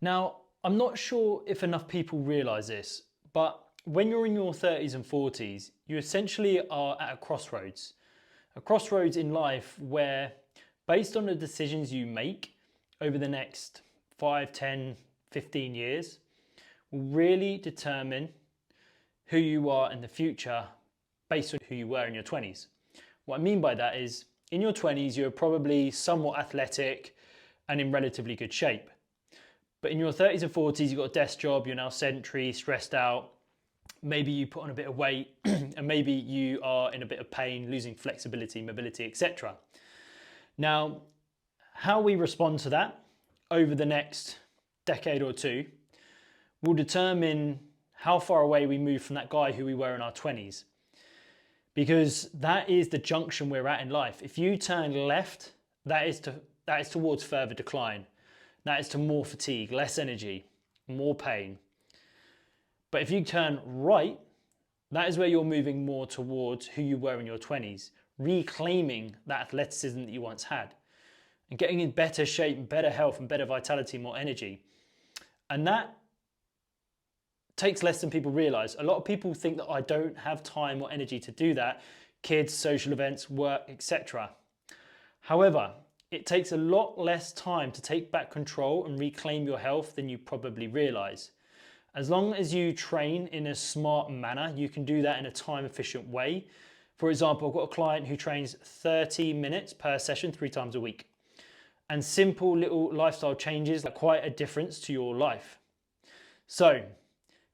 Now, I'm not sure if enough people realize this, but when you're in your 30s and 40s, you essentially are at a crossroads in life where, based on the decisions you make over the next 5, 10, 15 years, will really determine who you are in the future based on who you were in your 20s. What I mean by that is, in your 20s, you're probably somewhat athletic and in relatively good shape. But in your 30s and 40s, you've got a desk job, you're now sedentary, stressed out, maybe you put on a bit of weight, and maybe you are in a bit of pain, losing flexibility, mobility, etc. Now, how we respond to that over the next decade or two will determine how far away we move from that guy who we were in our 20s. Because that is the junction we're at in life. If you turn left, that is towards further decline. That is to more fatigue, less energy, more pain. But if you turn right, that is where you're moving more towards who you were in your 20s, reclaiming that athleticism that you once had, and getting in better shape, better health, and better vitality, more energy. And that takes less than people realize. A lot of people think that I don't have time or energy to do that. Kids, social events, work, etc. However, it takes a lot less time to take back control and reclaim your health than you probably realize. As long as you train in a smart manner, you can do that in a time efficient way. For example, I've got a client who trains 30 minutes per session 3 times a week. And simple little lifestyle changes are quite a difference to your life. So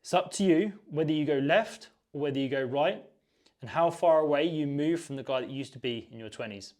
it's up to you whether you go left or whether you go right, and how far away you move from the guy that you used to be in your 20s.